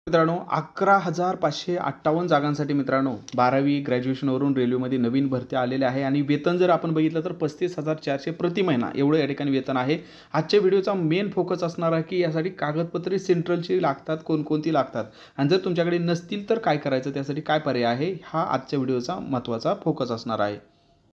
मित्रांनो 11,558 जागांसाठी मित्रांनो 12वी ग्रॅज्युएशनवरून रेल्वेमध्ये नवीन भरती आलेल्या आहे आणि वेतन जर आपण बघितलं तर 35,400 प्रति महिना एवढं या ठिकाणी वेतन आहे। आजच्या व्हिडिओचा मेन फोकस असणार आहे की यासाठी कागदपत्रे सेंट्रलची लागतात, कोणकोणती लागतात आणि जर तुमच्याकडे नसतील तर काय करायचं, त्यासाठी काय पर्याय आहे, हा आजच्या व्हिडिओचा महत्त्वाचा फोकस असणार आहे।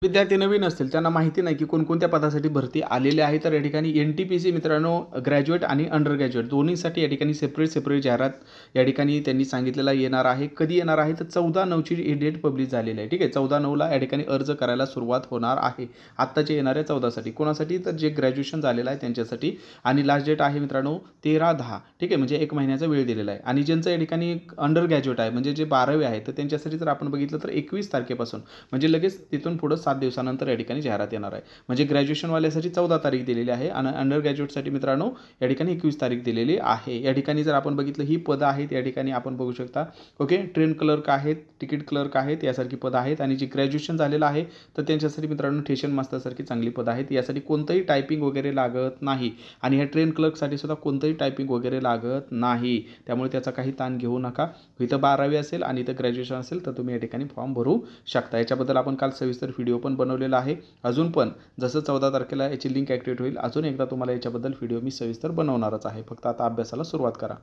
विद्यार्थी नवीन असतील त्यांना माहिती नाही की कोणकोणत्या पदासाठी भरती आलेली आहे, तर या ठिकाणी NTPC मित्रांनो ग्रॅज्युएट आणि अंडर ग्रॅज्युएट दोन्हीसाठी या ठिकाणी सेपरेट जाहिरात या ठिकाणी त्यांनी सांगितलेला येणार आहे। कधी येणार आहे तर 14/9ची ही डेट पब्लिश झालेली आहे। ठीक आहे, 14/9ला या ठिकाणी अर्ज करायला सुरुवात होणार आहे। आत्ताचे येणाऱ्या 14साठी कोणासाठी, तर जे ग्रॅज्युएशन झालेलं आहे त्यांच्यासाठी आणि लास्ट डेट आहे मित्रांनो 13/10। ठीक आहे, म्हणजे 1 महिन्याचा वेळ दिलेला आहे आणि ज्यांचं या ठिकाणी अंडर ग्रॅज्युएट आहे म्हणजे जे 12वी आहे तर त्यांच्यासाठी जर आपण बघितलं तर 21 तारखेपासून म्हणजे लगेच तिथून पुढे 7 दिवसानंतर या ठिकाणी जाहिरात येणार आहे। म्हणजे ग्रॅज्युएशनवाल्यासाठी 14 तारीख दिलेली आहे आणि अंडर ग्रॅज्युएटसाठी मित्रांनो या ठिकाणी 21 तारीख दिलेली आहे। या ठिकाणी जर आपण बघितलं ही पदं आहेत या ठिकाणी आपण बघू शकता। ओके, ट्रेन क्लर्क आहेत, तिकीट क्लर्क आहेत, यासारखी पदं आहेत आणि जे ग्रॅज्युएशन झालेलं आहे तर त्यांच्यासाठी मित्रांनो स्टेशन मास्टरसारखी चांगली पदं आहेत। यासाठी कोणतंही टायपिंग वगैरे लागत नाही आणि ह्या ट्रेन क्लर्कसाठी सुद्धा कोणतंही टायपिंग वगैरे लागत नाही, त्यामुळे त्याचा काही ताण घेऊ नका। इथं 12वी असेल आणि इथं ग्रॅज्युएशन असेल तर तुम्ही या ठिकाणी फॉर्म भरू शकता। याच्याबद्दल आपण काल सविस्तर व्हिडिओ पण बनवलेला आहे। अजून पण जसं 14 तारखेला याची लिंक ॲक्टिवेट होईल अजून एकदा तुम्हाला याच्याबद्दल व्हिडिओ मी सविस्तर बनवणारच आहे। फक्त आता अभ्यासाला सुरुवात करा।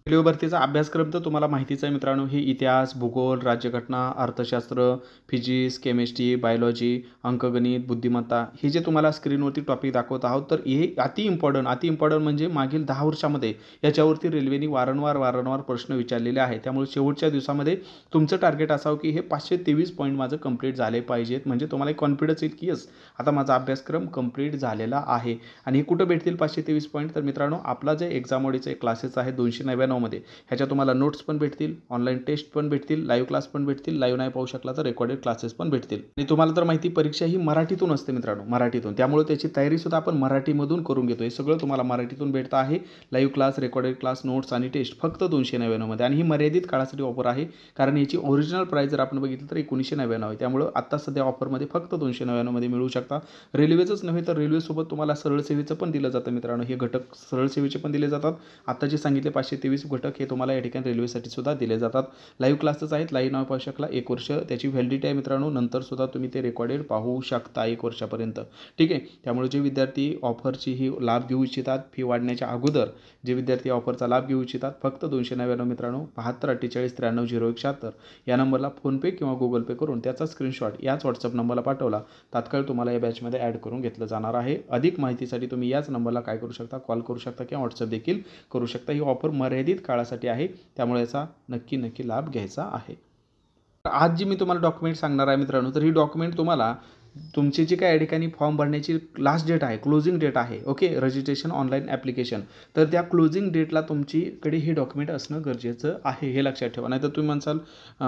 रेल्वे भरतीचा अभ्यासक्रम तर तुम्हाला माहितीच आहे मित्रांनो, हे इतिहास, भूगोल, राज्यघटना, अर्थशास्त्र, फिजिक्स, केमिस्ट्री, बायोलॉजी, अंकगणित, बुद्धिमत्ता हे जे तुम्हाला स्क्रीनवरती टॉपिक दाखवत आहोत तर हे अति इम्पॉर्टंट म्हणजे मागील 10 वर्षामध्ये याच्यावरती रेल्वेने वारंवार प्रश्न विचारलेले आहेत। त्यामुळे शेवटच्या दिवसामध्ये तुमचं टार्गेट असावं की हे 523 पॉईंट माझं कंप्लीट झाले पाहिजेत, म्हणजे तुम्हाला एक कॉन्फिडन्स येईल की यस आता माझा अभ्यासक्रम कंप्लीट झालेला आहे। आणि हे कुठं भेटतील 523 पॉईंट, तर मित्रांनो आपला जे एक्झामोडीचे क्लासेस आहे 299 मध्ये ह्याच्या तुम्हाला नोट्स पण भेटतील, ऑनलाईन टेस्ट पण भेटतील, लाईव्ह क्लास पण भेटतील, लाईव्ह नाही पाहू शकला तर रेकॉर्डेड क्लासेस पण भेटतील। आणि तुम्हाला तर माहिती परीक्षा ही मराठीतून असते मित्रांनो, मराठीतून, त्यामुळे त्याची तयारी सुद्धा आपण मराठीमधून करून घेतो। हे सगळं तुम्हाला मराठीतून भेटतं आहे, live class, recorded class, notes आणि टेस्ट फक्त 299 मध्ये आणि ही मर्यादित काळासाठी ऑफर आहे, कारण याची ओरिजिनल प्राइस जर आपण बघितलं तर 1999 आहे। त्यामुळे आता सध्या ऑफरमध्ये फक्त 299 मध्ये मिळू शकता। रेल्वेचंच नव्हे तर रेल्वेसोबत तुम्हाला सरळ सेवेचं पण दिलं जातं मित्रांनो, हे घटक सरळ सेवेचे पण दिले जातात। आता जे सांगितले 523 घटक हे तुम्हाला या ठिकाणी रेल्वेसाठी सुद्धा दिले जातात। लाईव्ह क्लासच आहेत, लाईव्ह नाव पाहू शकला, 1 वर्ष त्याची व्हॅलिडिटी आहे मित्रांनो, नंतर सुद्धा तुम्ही ते रेकॉर्डेड पाहू शकता 1 वर्षापर्यंत। ठीक आहे, त्यामुळे जे विद्यार्थी ऑफरची ही लाभ घेऊ इच्छितात, फी वाढण्याच्या अगोदर जे विद्यार्थी ऑफरचा लाभ घेऊ इच्छितात फक्त 299 मित्रांनो 7248930176 या नंबरला फोनपे किंवा गुगल पे करून त्याचा स्क्रीनशॉट याच व्हॉट्सअप नंबरला पाठवला, तात्काळ तुम्हाला या बॅचमध्ये ॲड करून घेतलं जाणार आहे। अधिक माहितीसाठी तुम्ही याच नंबरला काय करू शकता, कॉल करू शकता किंवा व्हॉट्सअप देखील करू शकता। ही ऑफर मर्यादित काळासाठी आहे, त्यामुळे याचा नक्की लाभ घ्यायचा आहे। आज जी मी तुम्हाला डॉक्युमेंट सांगणार आहे मित्रांनो, तर ही डॉक्युमेंट तुम्हाला तुमची जी काय या ठिकाणी फॉर्म भरण्याची लास्ट डेट आहे, क्लोजिंग डेट आहे, ओके, रजिस्ट्रेशन ऑनलाईन ॲप्लिकेशन, तर त्या क्लोजिंग डेटला तुमच्याकडे हे डॉक्युमेंट असणं गरजेचं आहे, हे लक्षात ठेवा। नाही तर तुम्ही म्हणसाल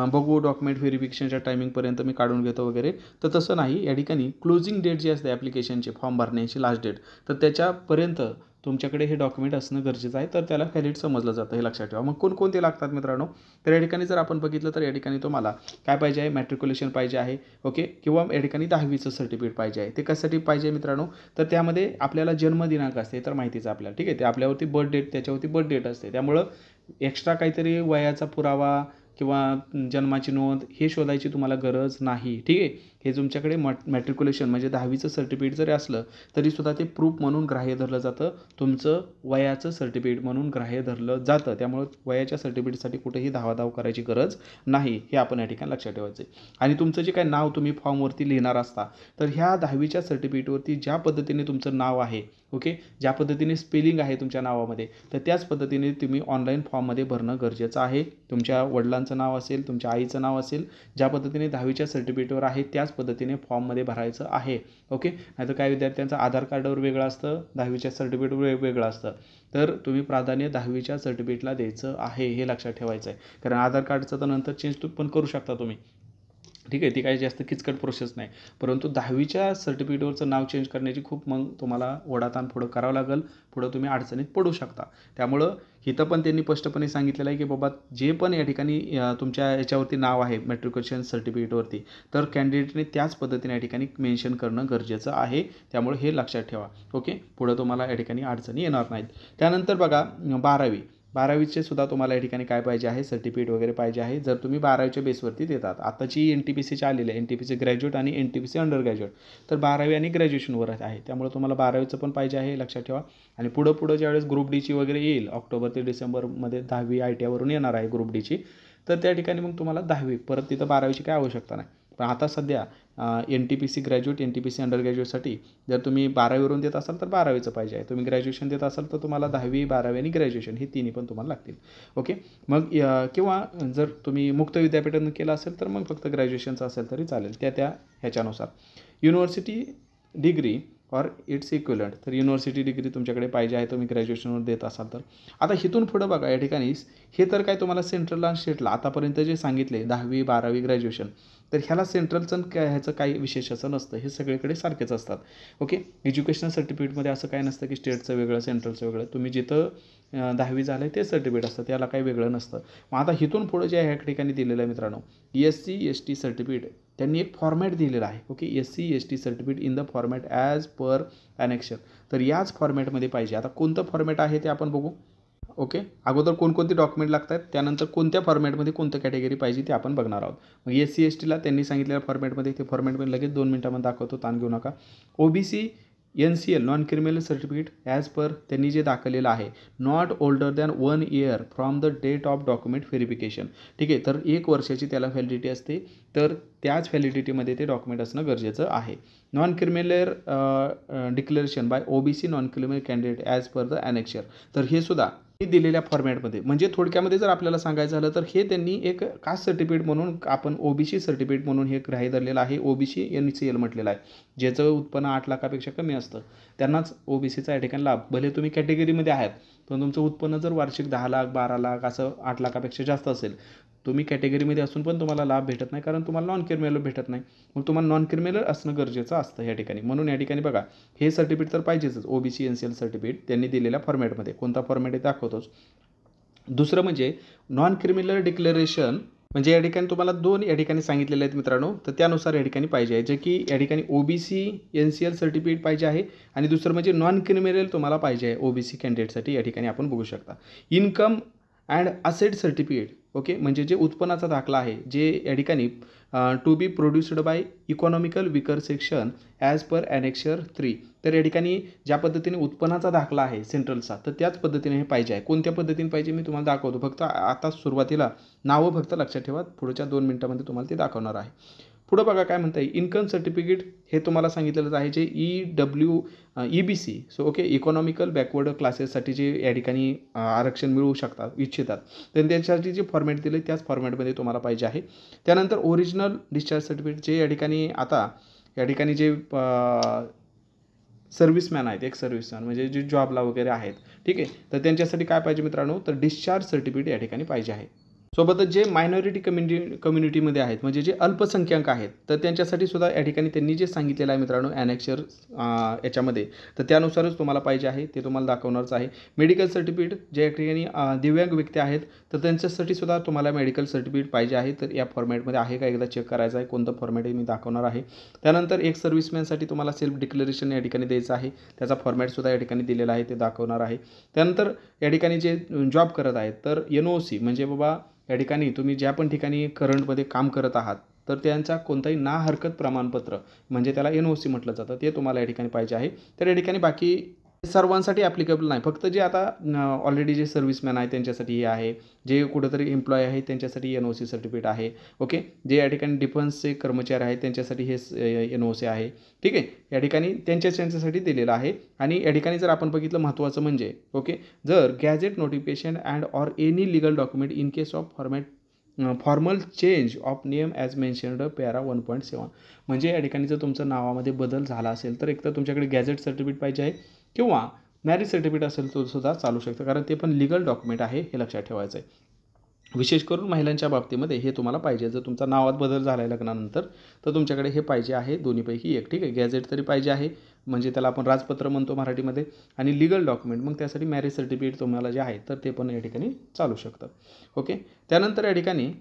बघू डॉक्युमेंट व्हेरिफिकेशनच्या टायमिंगपर्यंत मी काढून घेतो वगैरे, तर तसं नाही। या ठिकाणी क्लोजिंग डेट जी असते ॲप्लिकेशनची फॉर्म भरण्याची लास्ट डेट, तर त्याच्यापर्यंत तुमच्याकडे हे डॉक्युमेंट असणं गरजेचं आहे, तर त्याला व्हॅलिड समजलं जातं, हे लक्षात ठेवा। मग कोणकोणते लागतात मित्रांनो, तर या ठिकाणी जर आपण बघितलं तर या ठिकाणी तुम्हाला काय पाहिजे आहे, मॅट्रिक्युलेशन पाहिजे आहे, ओके, किंवा या ठिकाणी 10वीचं सर्टिफिकेट पाहिजे आहे। ते कशासाठी पाहिजे मित्रांनो, तर त्यामध्ये आपल्याला जन्मदिनांक असते तर माहितीच आपल्याला, ठीक आहे, ते आपल्यावरती बर्थ डेट, त्याच्यावरती बर्थ डेट असते, त्यामुळं एक्स्ट्रा काहीतरी वयाचा पुरावा किंवा जन्माची नोंद हे शोधायची तुम्हाला गरज नाही। ठीक आहे, हे तुमच्याकडे मॅट्रिक्युलेशन म्हणजे 10वीचं सर्टिफिकेट जरी असलं तरीसुद्धा ते प्रूफ म्हणून ग्राह्य धरलं जातं, तुमचं वयाचं सर्टिफिकेट म्हणून ग्राह्य धरलं जातं। त्यामुळे वयाच्या सर्टिफिकेटसाठी कुठेही धावाधाव करायची गरज नाही, हे आपण या ठिकाणी लक्षात ठेवायचं आहे। आणि तुमचं जे काही नाव तुम्ही फॉर्मवरती लिहिणार असता, तर ह्या 10वीच्या सर्टिफिकेटवरती ज्या पद्धतीने तुमचं नाव आहे, ओके, ज्या पद्धतीने स्पेलिंग आहे तुमच्या नावामध्ये, तर त्याच पद्धतीने तुम्ही ऑनलाईन फॉर्ममध्ये भरणं गरजेचं आहे। तुमच्या वडिलांचं नाव असेल, तुमच्या आईचं नाव असेल, ज्या पद्धतीने 10वीच्या सर्टिफिकेटवर आहे त्याच पद्धतीने फॉर्ममध्ये भरायचं आहे, ओके। नाहीतर काही विद्यार्थ्यांचं आधार कार्डावर वेगळं असतं, 10वीच्या सर्टिफिकेटवर वेगळं असतं, तर तुम्ही प्राधान्य 10वीच्या सर्टिफिकेटला द्यायचं आहे, हे लक्षात ठेवायचं आहे। कारण आधार कार्डचं तर नंतर चेंज पण करू शकता तुम्ही, ठीक आहे, ती काही जास्त किचकट प्रोसेस नाही, परंतु 10वीच्या सर्टिफिकेटवरचं नाव चेंज करण्याची खूप मग तुम्हाला ओढाताण पुढं करावं लागेल, पुढं तुम्ही अडचणीत पडू शकता। त्यामुळं इथं पण त्यांनी स्पष्टपणे सांगितलेलं आहे की बाबा जे पण या ठिकाणी तुमच्या याच्यावरती नाव आहे मॅट्रिक्युलेशन सर्टिफिकेटवरती, तर कॅन्डिडेटने त्याच पद्धतीने या ठिकाणी मेन्शन करणं गरजेचं आहे, त्यामुळे हे लक्षात ठेवा, ओके, पुढं तुम्हाला या ठिकाणी अडचणी येणार नाहीत। त्यानंतर बघा 12वी 12वीचे सुद्धा तुम्हाला या ठिकाणी काय पाहिजे आहे, सर्टिफिकेट वगैरे पाहिजे आहे जर तुम्ही 12वीच्या बेसवरती देतात. आताची NTPCची आलेली आहे, NTPC ग्रॅज्युएट आणि NTPC अंडर ग्रॅज्युएट, तर 12वी आणि ग्रॅज्युएशनवर आहे. त्यामुळे तुम्हाला 12वीचं पण पाहिजे आहे, लक्षात ठेवा. आणि पुढं ज्यावेळेस ग्रुप डीची वगैरे येईल ऑक्टोबर ते डिसेंबरमध्ये 10वी ITI वरून येणार आहे ग्रुप डीची, तर त्या ठिकाणी मग तुम्हाला 10वी परत तिथं 12वीची काय आवश्यकता नाही. पण आता सध्या NTPC ग्रॅज्युएट NTPC अंडर ग्रॅज्युएटसाठी जर तुम्ही 12वीवरून देत असाल तर 12वीचं पाहिजे आहे. तुम्ही ग्रॅज्युएशन देत असाल तर तुम्हाला 10वी 12वी आणि ग्रॅज्युएशन हे तिन्ही पण तुम्हाला लागतील. ओके, मग किंवा जर तुम्ही मुक्त विद्यापीठातून केलं असेल तर मग फक्त ग्रॅज्युएशनचं असेल तरी चालेल, त्या ह्याच्यानुसार. University degree or it's equivalent, तर युनिव्हर्सिटी डिग्री तुमच्याकडे पाहिजे आहे, तुम्ही ग्रॅज्युएशनवर देत असाल तर. आता इथून पुढं बघा या ठिकाणी हे तर काय तुम्हाला सेंट्रलला आणि स्टेटला आतापर्यंत जे सांगितले 10वी 12वी ग्रॅज्युएशन, तर ह्याला सेंट्रलचं ह्याचं काही विशेष असं नसतं, हे सगळीकडे सारखेच असतात. ओके, एज्युकेशनल सर्टिफिकेटमध्ये असं काय नसतं की स्टेटचं वेगळं सेंट्रलचं वेगळं, तुम्ही जिथं 10वी झालं ते सर्टिफिकेट असतं, त्याला काही वेगळं नसतं. मग आता इथून पुढं जे ह्या ठिकाणी दिलेलं आहे मित्रांनो, SC ST सर्टिफिकेट त्यांनी एक फॉर्मॅट दिलेला आहे. Okay, SC ST certificate in the format as per annexure, तर याच फॉर्मॅटमध्ये पाहिजे. आता कोणतं फॉर्मॅट आहे ते आपण बघू. ओके, अगोदर कोणकोणते डॉक्युमेंट लागतात, त्यानंतर कोणत्या फॉर्मॅटमध्ये कोणतं कॅटेगरी पाहिजे ते आपण बघणार आहोत. मग SC STला त्यांनी सांगितलेल्या फॉर्मॅटमध्ये, ते फॉर्मॅटमध्ये लगेच 2 मिनिटांमध्ये दाखवतो, ताण घेऊ नका. OBC NCL non criminal certificate as per त्यांनी जे दाखवलेलं आहे, not older than 1 year from the date of document verification. ठीक आहे, तर 1 वर्षाची त्याला व्हॅलिडिटी असते, तर त्याच व्हॅलिडिटीमध्ये ते डॉक्युमेंट असणं गरजेचं आहे. Non criminal declaration by OBC non criminal candidate as per the annexure, तर हे सुद्धा दिलेल्या फॉर्मॅटमध्ये. म्हणजे थोडक्यामध्ये जर आपल्याला सांगायचं झालं तर हे त्यांनी एक कास्ट सर्टिफिकेट म्हणून आपण OBC सर्टिफिकेट म्हणून हे ग्राह्य धरलेलं आहे. OBC NCL म्हटलेलं आहे, ज्याचं उत्पन्न 8 लाखापेक्षा कमी असतं त्यांनाच OBCचा या ठिकाणी लाभ. भले तुम्ही कॅटेगरीमध्ये आहात पण तुमचं उत्पन्न जर वार्षिक 10 लाख 12 लाख असं 8 लाखापेक्षा जास्त असेल, तुम्ही कॅटेगरीमध्ये असून पण तुम्हाला लाभ भेटत नाही, कारण तुम्हाला नॉन क्रिमिनल भेटत नाही. मग तुम्हाला नॉन क्रिमिनल असणं गरजेचं असतं या ठिकाणी. म्हणून या ठिकाणी बघा, हे सर्टिफिकेट तर पाहिजेच OBC NCL सर्टिफिकेट त्यांनी दिलेल्या फॉर्मॅटमध्ये. कोणता फॉर्मॅट आहे दाखवतोच. दुसरं म्हणजे नॉन क्रिमिनल डिक्लेरेशन, म्हणजे या ठिकाणी तुम्हाला 2 या ठिकाणी सांगितलेले आहेत मित्रांनो, तर त्यानुसार या ठिकाणी पाहिजे आहे, जे की या ठिकाणी OBC NCL सर्टिफिकेट पाहिजे आहे. आणि दुसरं म्हणजे नॉन क्रिमिनल तुम्हाला पाहिजे आहे OBC कॅन्डिडेटसाठी. या ठिकाणी आपण बघू शकता income and asset certificate. Okay, म्हणजे जे उत्पन्नाचा दाखला आहे, जे या ठिकाणी to be produced by economical weaker section as per annexure 3. तर या ठिकाणी ज्या पद्धतीने उत्पन्नाचा दाखला आहे सेंट्रलचा, तर त्याच पद्धतीने हे पाहिजे आहे. कोणत्या पद्धतीने पाहिजे मी तुम्हाला दाखवतो, फक्त आता सुरुवातीला नावं फक्त लक्षात ठेवा, पुढच्या 2 मिनिटांमध्ये तुम्हाला ते दाखवणार आहे. पुढं बघा काय म्हणता येईल. इन्कम सर्टिफिकेट हे तुम्हाला सांगितलेलंच आहे, जे EBC, so okay, economical backward क्लासेससाठी जे या ठिकाणी आरक्षण मिळवू शकतात इच्छितात, तर त्यांच्यासाठी जे फॉर्मॅट दिले त्याच फॉर्मॅटमध्ये तुम्हाला पाहिजे आहे. त्यानंतर ओरिजिनल डिस्चार्ज सर्टिफिकेट, जे या ठिकाणी आता या ठिकाणी जे सर्व्हिसमॅन आहेत, एक सर्व्हिसमॅन म्हणजे जे जॉबला वगैरे आहेत, ठीक आहे, तर त्यांच्यासाठी काय पाहिजे मित्रांनो, तर डिस्चार्ज सर्टिफिकेट या ठिकाणी पाहिजे आहे. सोबतच जे मायनॉरिटी कम्युनिटीमध्ये आहेत, म्हणजे जे अल्पसंख्याक आहेत, तर त्यांच्यासाठी सुद्धा या ठिकाणी त्यांनी जे सांगितलेलं आहे मित्रांनो ॲनेक्शर याच्यामध्ये, तर त्यानुसारच तुम्हाला पाहिजे आहे, ते तुम्हाला दाखवणारच आहे. मेडिकल सर्टिफिकेट, जे या ठिकाणी दिव्यांग व्यक्ती आहेत, तर त्यांच्यासाठी सुद्धा तुम्हाला मेडिकल सर्टिफिकेट पाहिजे आहे. तर या फॉर्मॅटमध्ये आहे का एकदा चेक करायचं आहे, कोणतं फॉर्मॅट आहे मी दाखवणार आहे. त्यानंतर एक सर्व्हिसमॅनसाठी तुम्हाला सेल्फ डिक्लेरेशन या ठिकाणी द्यायचं आहे, त्याचा फॉर्मॅटसुद्धा या ठिकाणी दिलेला आहे, ते दाखवणार आहे. त्यानंतर या ठिकाणी जे जॉब करत आहेत, तर NOC म्हणजे बाबा या ठिकाणी तुम्ही ज्या पण ठिकाणी करंटमध्ये काम करत आहात, तर त्यांचा कोणताही ना हरकत प्रमाणपत्र, म्हणजे त्याला NOC म्हटलं जातं, ते तुम्हाला या ठिकाणी पाहिजे आहे. तर या ठिकाणी बाकी सर्वांसाठी ॲप्लिकेबल नाही, फक्त जे आता ऑलरेडी जे सर्व्हिसमॅन आहे त्यांच्यासाठी हे आहे, जे कुठंतरी एम्प्लॉय आहे त्यांच्यासाठी NOC सर्टिफिकेट आहे. ओके, जे या ठिकाणी डिफेन्सचे कर्मचारी आहेत त्यांच्यासाठी हे NOC आहे. ठीक आहे, या ठिकाणी त्यांच्यासाठी दिलेलं आहे. आणि या ठिकाणी जर आपण बघितलं महत्त्वाचं म्हणजे ओके, जर gadget notification and or any legal document in case of formal change of name as mentioned para 1.7, म्हणजे या ठिकाणी जर तुमचं नावामध्ये बदल झाला असेल तर एक तर तुमच्याकडे गॅझेट सर्टिफिकेट पाहिजे आहे, किंवा मॅरेज सर्टिफिकेट असेल तो सुद्धा चालू शकतं, कारण ते पण लिगल डॉक्युमेंट आहे, हे लक्षात ठेवायचं आहे. विशेष करून महिलांच्या बाबतीमध्ये हे तुम्हाला पाहिजे. जर तुमचा नावात बदल झाला आहे लग्नानंतर, तर तुमच्याकडे हे पाहिजे आहे दोन्हीपैकी एक. ठीक आहे, गॅझेट तरी पाहिजे आहे, म्हणजे त्याला आपण राजपत्र म्हणतो मराठीमध्ये, आणि लिगल डॉक्युमेंट मग त्यासाठी मॅरेज सर्टिफिकेट तुम्हाला जे आहे तर ते पण या ठिकाणी चालू शकतं. ओके, त्यानंतर या ठिकाणी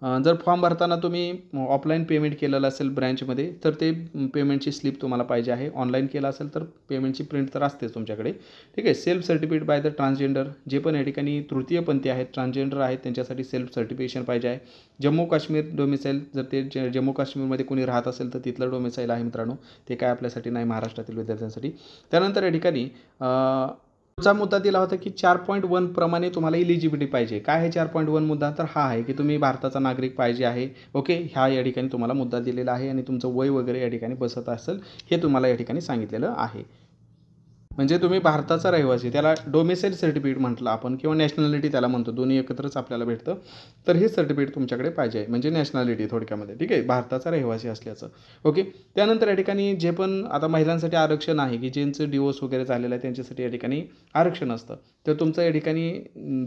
जर फॉर्म भरताना तुम्ही ऑफलाईन पेमेंट केलेलं असेल ब्रँचमध्ये तर ते पेमेंटची स्लिप तुम्हाला पाहिजे आहे. ऑनलाईन केलं असेल तर पेमेंटची प्रिंट तर असतेच तुमच्याकडे. ठीक आहे. Self certificate by the transgender, जे पण या ठिकाणी तृतीयपंथी आहेत, ट्रान्सजेंडर आहेत, त्यांच्यासाठी सेल्फ सर्टिफिकेशन पाहिजे आहे. जम्मू काश्मीर डोमिसाईल, जर ते जम्मू काश्मीरमध्ये कोणी राहत असेल तर तिथलं डोमिसाईल आहे मित्रांनो, ते काय आपल्यासाठी नाही, महाराष्ट्रातील विद्यार्थ्यांसाठी. त्यानंतर या ठिकाणी पुढचा मुद्दा दिला होता की 4.1 प्रमाणे तुम्हाला इलिजिबिलिटी पाहिजे. काय आहे 4.1 मुद्दा? तर हा आहे की तुम्ही भारताचा नागरिक पाहिजे आहे. ओके, ह्या या ठिकाणी तुम्हाला मुद्दा दिलेला आहे आणि तुमचं वय वगैरे या ठिकाणी बसत असेल हे तुम्हाला या ठिकाणी सांगितलेलं आहे. म्हणजे तुम्ही भारताचा रहिवासी, त्याला डोमिसाईल सर्टिफिकेट म्हटलं आपण किंवा नॅशनॅलिटी त्याला म्हणतो, दोन्ही एकत्रच आपल्याला भेटतं. तर हे सर्टिफिकेट तुमच्याकडे पाहिजे आहे, म्हणजे नॅशनॅलिटी थोडक्यामध्ये. ठीक आहे, भारताचा रहिवासी असल्याचं. ओके. त्यानंतर या ठिकाणी जे पण आता महिलांसाठी आरक्षण आहे की ज्यांचं डिवोर्स वगैरे झालेलं आहे त्यांच्यासाठी या ठिकाणी आरक्षण असतं. तर तुमचं या ठिकाणी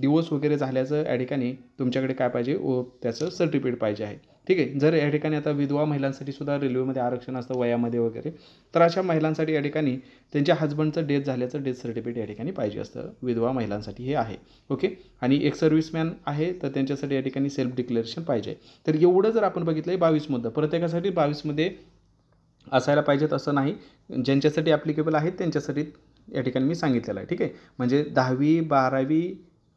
डिवोर्स वगैरे झाल्याचं या ठिकाणी तुमच्याकडे काय पाहिजे, त्याचं सर्टिफिकेट पाहिजे आहे. ठीक आहे. जर या ठिकाणी आता विधवा महिलांसाठी सुद्धा रेल्वेमध्ये आरक्षण असतं वयामध्ये वगैरे, तर अशा महिलांसाठी या ठिकाणी त्यांच्या हजबंडचं डेथ झाल्याचं डेथ सर्टिफिकेट या ठिकाणी पाहिजे असतं. विधवा महिलांसाठी हे आहे. ओके. आणि एक सर्व्हिसमॅन आहे तर त्यांच्यासाठी या ठिकाणी सेल्फ डिक्लेरेशन पाहिजे. तर एवढं जर आपण बघितलं 22 मुद्दा, प्रत्येकासाठी 22मध्ये असायला पाहिजेत असं नाही. ज्यांच्यासाठी ॲप्लिकेबल आहेत त्यांच्यासाठी या ठिकाणी मी सांगितलेलं आहे. ठीक आहे. म्हणजे 10वी 12वी,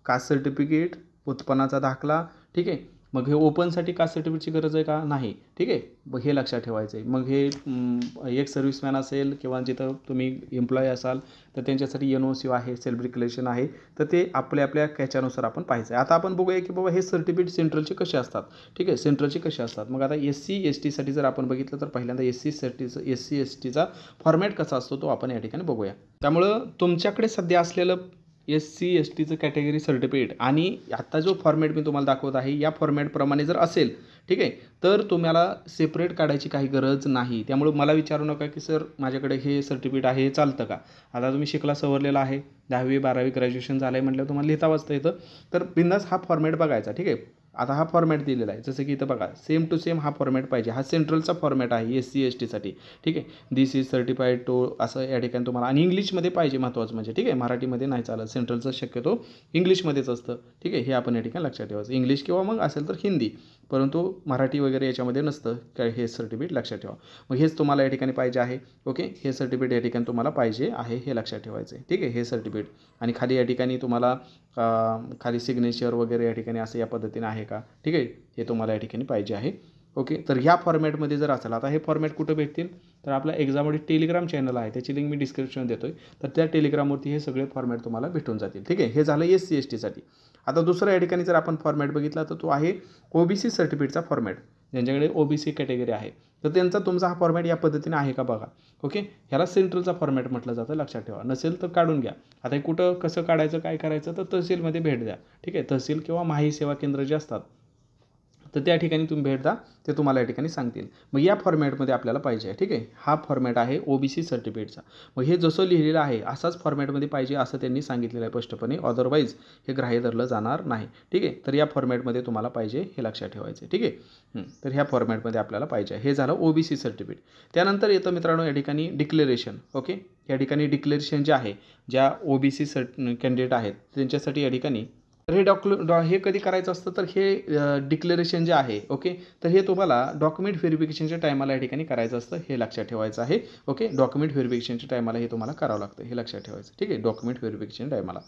कास्ट सर्टिफिकेट, उत्पन्नाचा दाखला. ठीक आहे. मग हे ओपनसाठी कास्ट सर्टिफिकेटची गरज आहे का? नाही. ठीक आहे. मग हे लक्षात ठेवायचं आहे. मग हे एक सर्व्हिसमॅन असेल किंवा जिथं तुम्ही एम्प्लॉई असाल तर त्यांच्यासाठी NOC आहे, सेल्फ डिक्लेरेशन आहे. तर ते आपल्या आपल्या ह्याच्यानुसार आपण पाहायचं आहे. आता आपण बघूया की बाबा हे सर्टिफिकेट सेंट्रलचे कसे असतात. ठीक आहे, सेंट्रलचे कसे असतात. मग आता SC STसाठी जर आपण बघितलं तर पहिल्यांदा SC STचा फॉर्मॅट कसा असतो तो आपण या ठिकाणी बघूया. त्यामुळं तुमच्याकडे सध्या असलेलं SC STचं कॅटेगरी सर्टिफिकेट आणि आत्ता जो फॉर्मॅट मी तुम्हाला दाखवत आहे या फॉर्मॅटप्रमाणे जर असेल, ठीक आहे, तर तुम्हाला सेपरेट काढायची काही गरज नाही. त्यामुळे मला विचारू नका की सर माझ्याकडे हे सर्टिफिकेट आहे, हे चालतं का? आता तुम्ही शिकला सवरलेला आहे, 10वी 12वी ग्रॅज्युएशन झालं आहे म्हटल्यावर तुम्हाला लिहिता वाचता येतं. तर बिंदास हा फॉर्मॅट बघायचा. ठीक आहे. आता हा फॉर्मॅट दिलेला आहे, जसं की इथं बघा सेम टू सेम हा फॉर्मॅट पाहिजे. हा सेंट्रलचा फॉर्मॅट आहे SC STसाठी. ठीक आहे. दिस इज सर्टिफाईड टू असं या ठिकाणी तुम्हाला, आणि इंग्लिशमध्ये पाहिजे महत्त्वाचं म्हणजे. ठीक आहे, मराठीमध्ये नाही चालत. सेंट्रलचं शक्यतो इंग्लिशमध्येच असतं. ठीक आहे, हे आपण या ठिकाणी लक्षात ठेवायचं. इंग्लिश किंवा मग असेल तर हिंदी, परंतु मराठी वगैरे याच्यामध्ये नसतं काय. हे सर्टिफिकेट लक्षात ठेवा. मग हेच तुम्हाला या ठिकाणी पाहिजे आहे. ओके, हे सर्टिफिकेट या ठिकाणी तुम्हाला पाहिजे आहे, हे लक्षात ठेवायचं आहे. ठीक आहे, हे सर्टिफिकेट. आणि खाली या ठिकाणी तुम्हाला खाली सिग्नेचर वगैरे या ठिकाणी असं या पद्धतीने आहे का. ठीक आहे, हे तुम्हाला या ठिकाणी पाहिजे आहे. ओके. तर ह्या फॉर्मॅटमध्ये जर असेल, आता हे फॉर्मॅट कुठं भेटतील तर आपल्या एक्झाममध्ये टेलिग्राम चॅनल आहे, त्याची लिंक मी डिस्क्रिप्शन देतो आहे. तर त्या टेलिग्रामवरती हे सगळे फॉर्मॅट तुम्हाला भेटून जातील. ठीक आहे, हे झालं SC STसाठी. आता दुसरं या ठिकाणी जर आपण फॉर्मॅट बघितला तर तो आहे OBC सर्टिफिकेटचा फॉर्मॅट. ज्यांच्याकडे OBC कॅटेगरी आहे तर त्यांचा तुमचा हा फॉर्मॅट या पद्धतीने आहे का बघा. ओके, ह्याला सेंट्रलचा फॉर्मॅट म्हटलं जातं, लक्षात ठेवा. नसेल तर काढून घ्या. आता हे कुठं कसं काढायचं काय करायचं तर तहसीलमध्ये भेट द्या. ठीक आहे, तहसील किंवा माही सेवा केंद्र जे असतात तर त्या ठिकाणी तुम्ही भेट द्या, ते तुम्हाला या ठिकाणी सांगतील. मग या फॉर्मॅटमध्ये आपल्याला पाहिजे आहे. ठीक आहे, हा फॉर्मॅट आहे OBC सर्टिफिकेटचा. मग हे जसं लिहिलेलं आहे असाच फॉर्मॅटमध्ये पाहिजे असं त्यांनी सांगितलेलं आहे स्पष्टपणे, अदरवाईज हे ग्राह्य धरलं जाणार नाही. ठीक आहे, तर या फॉर्मॅटमध्ये तुम्हाला पाहिजे हे लक्षात ठेवायचं आहे. ठीक आहे. तर ह्या फॉर्मॅटमध्ये आपल्याला पाहिजे आहे. हे झालं OBC सर्टिफिकेट. त्यानंतर येतं मित्रांनो या ठिकाणी डिक्लेरेशन. ओके, या ठिकाणी डिक्लेरेशन जे आहे, ज्या OBC कॅन्डिडेट आहेत त्यांच्यासाठी या ठिकाणी तर हे हे कधी करायचं असतं तर हे डिक्लेरेशन जे आहे, ओके, तर हे तुम्हाला डॉक्युमेंट व्हेरिफिकेशनच्या टायमाला या ठिकाणी करायचं असतं, हे लक्षात ठेवायचं आहे. ओके, डॉक्युमेंट व्हेरिफिकेशनच्या टायमाला हे तुम्हाला करावं लागतं, हे लक्षात ठेवायचं. ठीक आहे, डॉक्युमेंट व्हेरिफिकेशन टायमाला.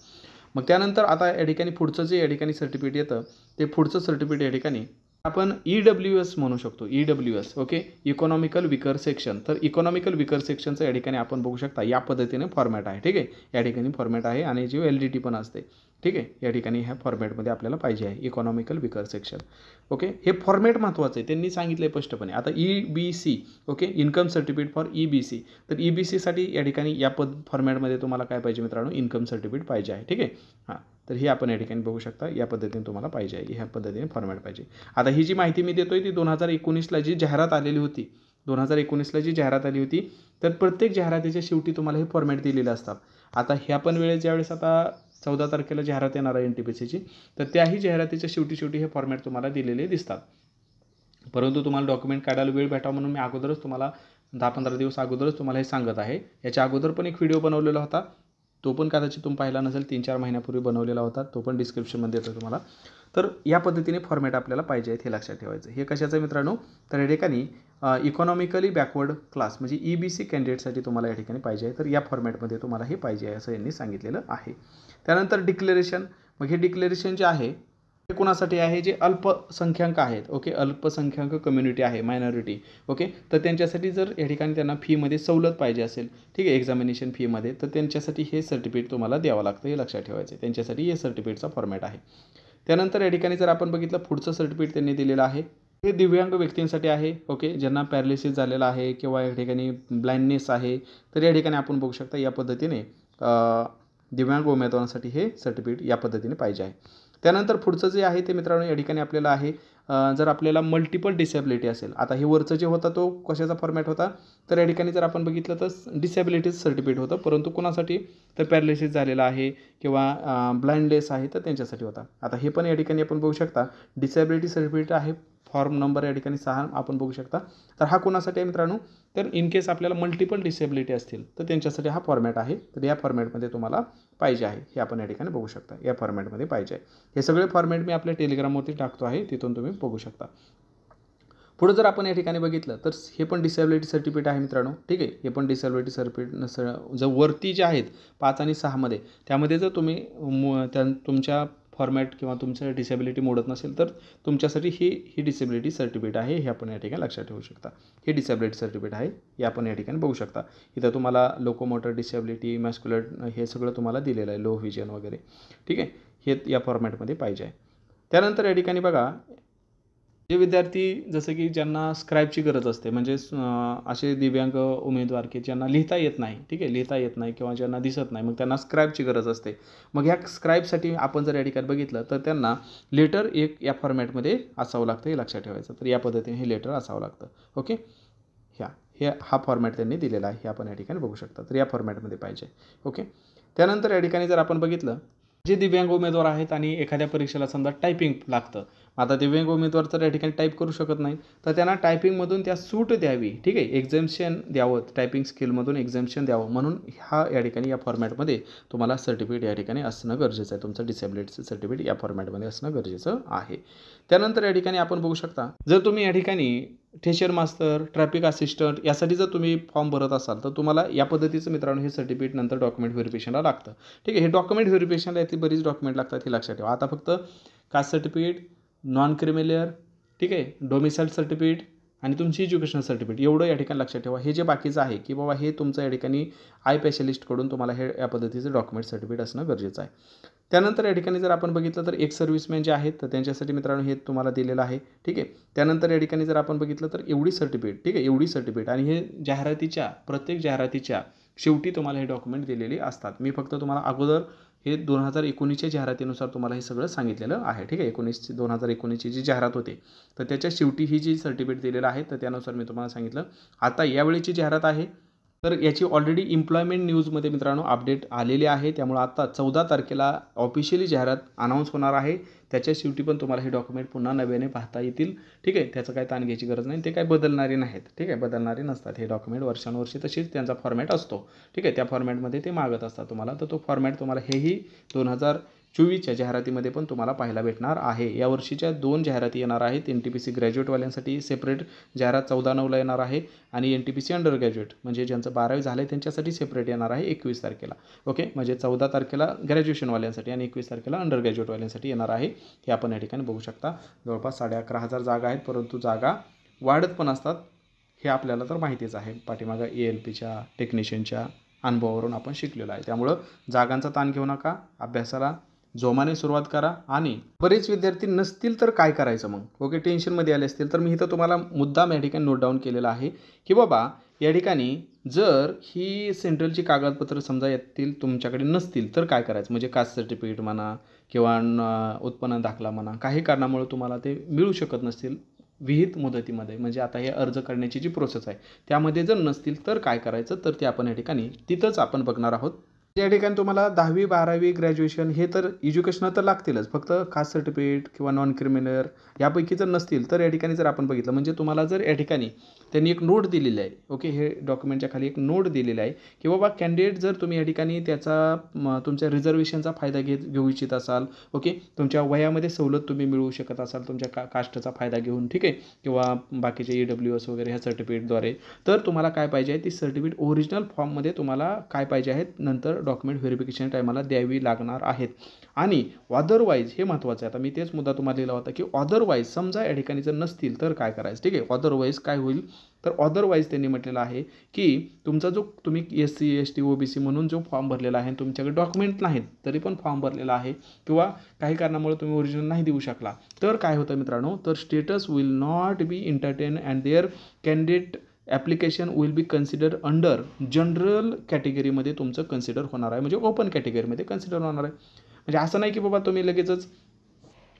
मग त्यानंतर आता या ठिकाणी पुढचं जे या ठिकाणी सर्टिफिकेट येतं ते पुढचं सर्टिफिकेट या ठिकाणी आपण EWS म्हणू शकतो. EWS. Okay, economical weaker section. तर इकॉनॉमिकल विकर सेक्शनचं या ठिकाणी आपण बघू शकता या पद्धतीने फॉर्मॅट आहे. ठीक आहे, या ठिकाणी फॉर्मॅट आहे आणि जी LDT पण असते. ठीक आहे, या ठिकाणी ह्या फॉर्मॅटमध्ये आपल्याला पाहिजे आहे इकॉनॉमिकल विकर सेक्शन. ओके, हे फॉर्मॅट महत्त्वाचं आहे, त्यांनी सांगितलं आहे स्पष्टपणे. आता EBC, okay, income certificate for EBC. तर EBCसाठी या ठिकाणी या फॉर्मॅटमध्ये तुम्हाला काय पाहिजे मित्रांनो, इन्कम सर्टिफिकेट पाहिजे आहे. ठीक आहे. हां, तर हे आपण या ठिकाणी बघू शकता, या पद्धतीने तुम्हाला पाहिजे आहे, ह्या पद्धतीने फॉर्मॅट पाहिजे. आता ही जी माहिती मी देतोय ती 2019ला जी जाहिरात आलेली होती, 2019ला जी जाहिरात आली होती, तर प्रत्येक जाहिरातीच्या शेवटी तुम्हाला हे फॉर्मॅट दिलेले असतात. आता ह्या पण वेळेस ज्यावेळेस आता 14 तारखेला जाहिरात येणार आहे NTPCची, तर त्याही जाहिरातीच्या शेवटी हे फॉर्मॅट तुम्हाला दिलेले दिसतात. परंतु तुम्हाला डॉक्युमेंट काढायला वेळ भेटावा म्हणून मी अगोदरच तुम्हाला 10-15 दिवस अगोदरच तुम्हाला हे सांगत आहे. याच्या अगोदर पण एक व्हिडिओ बनवलेला होता, तो पण कदाचित तुम्ही पाहिला नसेल, 3-4 महिन्यापूर्वी बनवलेला होता, तो पण डिस्क्रिप्शनमध्ये देतो तुम्हाला. तर या पद्धतीने फॉर्मॅट आपल्याला पाहिजे आहेत, हे लक्षात ठेवायचं. हे कशाचं मित्रांनो, तर या ठिकाणी इकॉनॉमिकली बॅकवर्ड क्लास म्हणजे EBC कॅन्डिडेटसाठी तुम्हाला या ठिकाणी पाहिजे आहे. तर या फॉर्मॅटमध्ये तुम्हाला हे पाहिजे आहे असं यांनी सांगितलेलं आहे. त्यानंतर डिक्लेरेशन. मग हे डिक्लेरेशन जे आहे हे कोणासाठी आहे, जे अल्पसंख्याक आहेत. ओके, अल्पसंख्याक कम्युनिटी आहे, मायनॉरिटी. ओके, तर त्यांच्यासाठी जर या ठिकाणी त्यांना फीमध्ये सवलत पाहिजे असेल, ठीक आहे, एक्झामिनेशन फीमध्ये, तर त्यांच्यासाठी हे सर्टिफिकेट तुम्हाला द्यावं लागतं, हे लक्षात ठेवायचं. त्यांच्यासाठी हे सर्टिफिकेटचा फॉर्मॅट आहे. त्यानंतर या ठिकाणी जर आपण बघितलं पुढचं सर्टिफिकेट त्यांनी दिलेलं आहे, हे दिव्यांग व्यक्तींसाठी आहे. ओके, ज्यांना पॅरालिसिस झालेला आहे किंवा या ठिकाणी ब्लाइंडनेस आहे, तर या ठिकाणी आपण बघू शकता या पद्धतीने दिव्यांग उमेदवारांसाठी हे सर्टिफिकेट या पद्धतीने पाहिजे आहे. त्यानंतर पुढचं जे आहे ते मित्रांनो या ठिकाणी आपल्याला आहे, जर आपल्याला मल्टिपल डिसेबिलिटी असेल. आता हे वरचं जे होता तो कशाचा फॉर्मॅट होता, तर या ठिकाणी जर आपण बघितलं तर डिसेबिलिटीज सर्टिफिकेट होतं, परंतु कोणासाठी, तर पॅरालिसिस झालेला आहे किंवा ब्लाइंडनेस आहे तर त्यांच्यासाठी होता. आता हे पण या ठिकाणी आपण बघू शकता डिसेबिलिटी सर्टिफिकेट आहे, फॉर्म नंबर या ठिकाणी 6 आपण बघू शकता. तर हा कोणासाठी आहे मित्रांनो, तर इन केस आपल्याला मल्टिपल डिसेबिलिटी असतील तर त्यांच्यासाठी हा फॉर्मॅट आहे. तर या फॉर्मॅटमध्ये तुम्हाला पाहिजे आहे, हे आपण या ठिकाणी बघू शकता. या फॉर्मॅटमध्ये पाहिजे आहे. हे सगळे फॉर्मॅट मी आपल्या टेलिग्रामवरती टाकतो आहे, तिथून तुम्ही बघू शकता. पुढे जर आपण या ठिकाणी बघितलं तर हे पण डिसेबिलिटी सर्टिफिकेट आहे मित्रांनो. ठीक आहे, हे पण डिसेबिलिटी सर्टिफिकेट जर वरती जे आहेत 5 आणि 6 त्यामध्ये जर तुम्ही तुमच्या फॉर्मॅट किंवा तुमचं डिसेबिलिटी मोडत नसेल तर तुमच्यासाठी ही डिसेबिलिटी सर्टिफिकेट आहे, हे आपण या ठिकाणी लक्षात ठेवू शकता. हे डिसेबिलिटी सर्टिफिकेट आहे, हे आपण या ठिकाणी बघू शकता. इथं तुम्हाला लोकोमोटर डिसेबिलिटी, मॅस्क्युलर हे सगळं तुम्हाला दिलेलं आहे, लो व्हिजन वगैरे. ठीक आहे, हे या फॉर्मॅटमध्ये पाहिजे आहे. त्यानंतर या ठिकाणी बघा, जे विद्यार्थी जसं की ज्यांना स्क्राईबची गरज असते, म्हणजे असे दिव्यांग उमेदवार की ज्यांना लिहिता येत नाही, ठीक आहे, लिहिता येत नाही किंवा ज्यांना दिसत नाही, मग त्यांना स्क्राईबची गरज असते. मग ह्या स्क्राईबसाठी आपण जर या ठिकाणी बघितलं तर त्यांना लेटर एक या फॉर्मॅटमध्ये असावं लागतं, हे लक्षात ठेवायचं. तर या पद्धतीने हे लेटर असावं लागतं. ओके, हा फॉर्मॅट त्यांनी दिलेला आहे, हे आपण या ठिकाणी बघू शकता. तर या फॉर्मॅटमध्ये पाहिजे. ओके, त्यानंतर या ठिकाणी जर आपण बघितलं, जे दिव्यांग उमेदवार आहेत आणि एखाद्या परीक्षेला समजा टायपिंग लागतं, आता दिव्यांग उमेदवार तर या ठिकाणी टाईप करू शकत नाही, तर त्यांना टायपिंगमधून त्या सूट द्यावी. ठीक आहे, एक्झाम्शन द्यावं, टायपिंग स्किलमधून एक्झाम्शन द्यावं, म्हणून या ठिकाणी या फॉर्मॅटमध्ये तुम्हाला सर्टिफिकेट या ठिकाणी असणं गरजेचं आहे. तुमचं डिसेबिलिटीचं सर्टिफिकेट या फॉर्मॅटमध्ये असणं गरजेचं आहे. त्यानंतर या ठिकाणी आपण बघू शकता, जर तुम्ही या ठिकाणी टेशर मास्टर, ट्रॅफिक असिस्टंट यासाठी जर तुम्ही फॉर्म भरत असाल तर तुम्हाला या पद्धतीचं मित्रांनो हे सर्टिफिकेट नंतर डॉक्युमेंट व्हेरिफिकेशनला लागतं. ठीक आहे, हे डॉक्युमेंट व्हेरिफिकेशनला यातली बरीच डॉक्युमेंट लागतात, हे लक्षात ठेवा. आता फक्त कास्ट सर्टिफिकेट, नॉन क्रिमिलियर, ठीक आहे, डोमिसाइल सर्टिफिकेट आणि तुमची एज्युकेशनल सर्टिफिकेट एवढं या ठिकाणी लक्षात ठेवा. हे जे बाकीचं आहे की बाबा हे तुमचं या ठिकाणी आय स्पेशलिस्टकडून तुम्हाला हे या पद्धतीचं डॉक्युमेंट सर्टिफिकेट असणं गरजेचं आहे. त्यानंतर या ठिकाणी जर आपण बघितलं तर एक्स सर्व्हिसमॅन जे आहेत तर त्यांच्यासाठी मित्रांनो हे तुम्हाला दिलेलं आहे. ठीक आहे, त्यानंतर या ठिकाणी जर आपण बघितलं तर एवढी सर्टिफिकेट, ठीक आहे, एवढी सर्टिफिकेट आणि हे प्रत्येक जाहिरातीच्या शेवटी तुम्हाला हे डॉक्युमेंट दिलेले असतात. मी फक्त तुम्हाला अगोदर हे 2019च्या जाहिरातीनुसार तुम्हाला हे सगळं सांगितलेलं आहे. ठीक आहे, 2019ची जी जाहिरात होते तर त्याच्या शेवटी ही जी सर्टिफिकेट दिलेलं आहे तर त्यानुसार मी तुम्हाला सांगितलं. आता यावेळीची जाहिरात आहे तर याची ऑलरेडी एम्प्लॉयमेंट न्यूजमध्ये मित्रांनो अपडेट आलेले आहे. त्यामुळे आता 14 तारखेला ऑफिशियली जाहिरात अनाऊन्स होणार आहे. त्याच्या शेवटी पण तुम्हाला हे डॉक्युमेंट पुन्हा नव्याने पाहता येतील. ठीक आहे, त्याचं काय ताण घ्यायची गरज नाही, ते काय बदलणारे नाहीत. ठीक आहे, बदलणारे नसतात हे डॉक्युमेंट, वर्षानुवर्षी तशीच त्यांचा फॉर्मॅट असतो. ठीक आहे, त्या फॉर्मॅटमध्ये ते मागत असतात तुम्हाला, तर तो फॉर्मॅट तुम्हाला हेही 2024च्या जाहिरातीमध्ये पण तुम्हाला पाहायला भेटणार आहे. या वर्षीच्या 2 जाहिराती येणार आहेत. NTPC ग्रॅज्युएटवाल्यांसाठी सेपरेट जाहिरात 14/9ला येणार आहे आणि NTPC अंडर ग्रॅज्युएट म्हणजे ज्यांचं 12वी झालं आहे त्यांच्यासाठी सेपरेट येणार आहे 21 तारखेला. ओके, म्हणजे 14 तारखेला ग्रॅज्युएशनवाल्यांसाठी आणि 21 तारखेला अंडर ग्रॅज्युएटवाल्यांसाठी येणार आहे. हे आपण या ठिकाणी बघू शकता. जवळपास 11,500 जागा आहेत, परंतु जागा वाढत पण असतात, हे आपल्याला तर माहितीच आहे. पाठीमागं ALPच्या टेक्निशियनच्या अनुभवावरून आपण शिकलेलो आहे. त्यामुळं जागांचा ताण घेऊ नका, अभ्यासाला जोमाने सुरुवात करा. आणि बरेच विद्यार्थी नसतील तर काय करायचं मग, ओके, टेन्शनमध्ये आले असतील तर मी इथं तुम्हाला मुद्दाम या ठिकाणी नोट डाऊन केलेला आहे की बाबा या ठिकाणी जर ही सेंट्रलची कागदपत्र समजा यातील तुमच्याकडे नसतील तर काय करायचं, म्हणजे कास्ट सर्टिफिकेट म्हणा किंवा उत्पन्न दाखला म्हणा, काही कारणामुळे तुम्हाला ते मिळू शकत नसतील विहित मुदतीमध्ये, म्हणजे आता हे अर्ज करण्याची जी प्रोसेस आहे त्यामध्ये जर नसतील तर काय करायचं, तर ते आपण या ठिकाणी तिथंच आपण बघणार आहोत. या ठिकाणी तुम्हाला 10वी 12वी ग्रॅज्युएशन हे तर एज्युकेशन तर लागतीलच, फक्त कास्ट सर्टिफिकेट किंवा नॉन क्रिमिनल यापैकी जर नसतील तर या ठिकाणी जर आपण बघितलं म्हणजे तुम्हाला जर या ठिकाणी त्यांनी एक नोट दिलेली आहे, ओके, हे डॉक्युमेंटच्या खाली एक नोट दिलेली आहे की बाबा कॅन्डिडेट जर तुम्ही या ठिकाणी त्याचा तुमच्या रिझर्वेशनचा फायदा घेऊ इच्छित असाल, ओके, तुमच्या वयामध्ये सवलत तुम्ही मिळवू शकत असाल तुमच्या कास्टचा फायदा घेऊन, ठीक आहे, किंवा बाकीचे EWS वगैरे ह्या सर्टिफिकेटद्वारे, तर तुम्हाला काय पाहिजे आहे ती सर्टिफिकेट ओरिजिनल फॉर्ममध्ये तुम्हाला काय पाहिजे आहेत नंतर डॉक्युमेंट व्हेरिफिकेशन टायमाला द्यावी लागणार आहेत. आणि अदरवाईज हे महत्त्वाचं आहे, आता मी तेच मुद्दा तुम्हाला लिहिला होता की अदरवाईज समजा या ठिकाणी जर नसतील तर काय करायचं, ठीक आहे. अदरवाईज काय होईल तर अदरवाईज त्यांनी म्हटलेलं आहे की तुमचा जो तुम्ही SC ST OBC म्हणून जो फॉर्म भरलेला आहे तुमच्याकडे डॉक्युमेंट नाहीत तरी पण फॉर्म भरलेला आहे किंवा काही कारणामुळे तुम्ही ओरिजिनल नाही देऊ शकला तर काय होतं मित्रांनो, तर status will not be entertain and their candidate application will be consider under general कॅटेगरीमध्ये तुमचं कन्सिडर होणार आहे, म्हणजे ओपन कॅटेगरीमध्ये कन्सिडर होणार आहे. म्हणजे असं नाही की बाबा तुम्ही लगेचच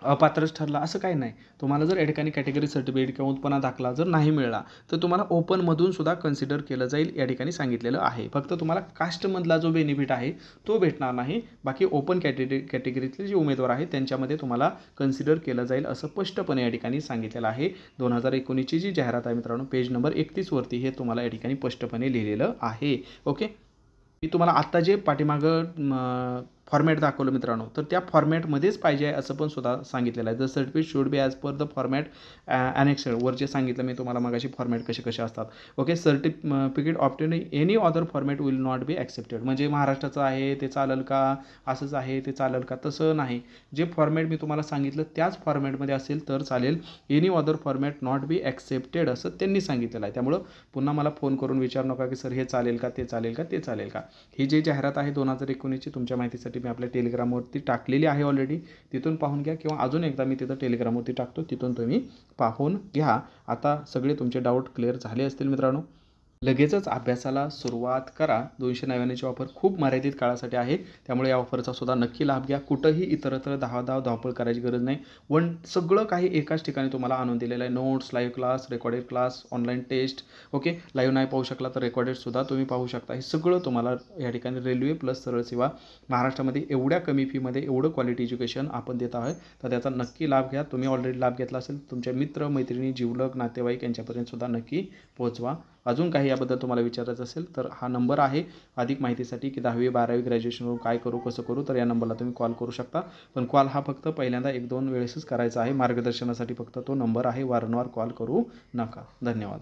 अपात्रच ठरला असं काही नाही. तुम्हाला जर या ठिकाणी कॅटेगरी सर्टिफिकेट किंवा उत्पन्न दाखला जर नाही मिळाला तर तुम्हाला ओपनमधून सुद्धा कन्सिडर केलं जाईल या ठिकाणी सांगितलेलं आहे. फक्त तुम्हाला कास्टमधला जो बेनिफिट आहे तो भेटणार नाही, बाकी ओपन कॅटेगरीतले जे उमेदवार आहेत त्यांच्यामध्ये तुम्हाला कन्सिडर केलं जाईल असं स्पष्टपणे या ठिकाणी सांगितलेलं आहे. 2019ची जी जाहिरात आहे मित्रांनो पेज नंबर 31 वरती हे तुम्हाला या ठिकाणी स्पष्टपणे लिहिलेलं आहे. ओके, मी तुम्हाला आत्ता जे पाठीमागं फॉर्मॅट दाखवलं मित्रांनो तर त्या फॉर्मॅटमध्येच पाहिजे आहे असं पण सुद्धा सांगितलेलं आहे. The certificate should be as per the format annexed, वर जे सांगितलं मी तुम्हाला मगाशी फॉर्मॅट कसे असतात. Okay, certificate obtain any other format will not be accepted, म्हणजे महाराष्ट्राचं आहे ते चालेल का, असंच आहे ते चालेल का, तसं नाही. जे फॉर्मॅट मी तुम्हाला सांगितलं त्याच फॉर्मॅटमध्ये असेल तर चालेल. Any other format not be accepted असं त्यांनी सांगितलेलं आहे. त्यामुळं पुन्हा मला फोन करून विचारू नका की सर हे चालेल का, ते चालेल का, ते चालेल का. ही जी जाहिरात आहे 2019ची तुमच्या माहितीसाठी मी आपल्या टेलिग्रामवरती टाकलेली आहे ऑलरेडी, तिथून पाहून घ्या किंवा अजून एकदा मी तिथं टेलिग्रामवरती टाकतो, तिथून तुम्ही पाहून घ्या. आता सगळे तुमचे डाऊट क्लिअर झाले असतील मित्रांनो. लगेचच अभ्यासाला सुरुवात करा. 299ची ऑफर खूप मर्यादित काळासाठी आहे, त्यामुळे या ऑफरचा सुद्धा नक्की लाभ घ्या. कुठंही इतरत्र धावपळ करायची गरज नाही. सगळं काही एकाच ठिकाणी तुम्हाला आणून दिलेलं आहे. Notes, live class, recorded class, online test, okay, live नाही पाहू शकला तर रेकॉर्डेडसुद्धा तुम्ही पाहू शकता. हे सगळं तुम्हाला या ठिकाणी रेल्वे प्लस सरळ सेवा महाराष्ट्रामध्ये एवढ्या कमी फीमध्ये एवढं क्वालिटी एज्युकेशन आपण देत आहोत, तर त्याचा नक्की लाभ घ्या. तुम्ही ऑलरेडी लाभ घेतला असेल तुमच्या मित्र मैत्रिणी, जिवलग, नातेवाईक यांच्यापर्यंत सुद्धा नक्की पोहोचवा. अजून काही याबद्दल तुम्हाला विचारायचं असेल तर हा नंबर आहे अधिक माहितीसाठी की 10वी 12वी ग्रॅज्युएशनवर काय करू कसं करू, तर या नंबरला तुम्ही कॉल करू शकता. पण कॉल हा फक्त पहिल्यांदा 1-2 वेळेसच करायचा आहे. मार्गदर्शनासाठी फक्त तो नंबर आहे, वारंवार कॉल करू नका. धन्यवाद.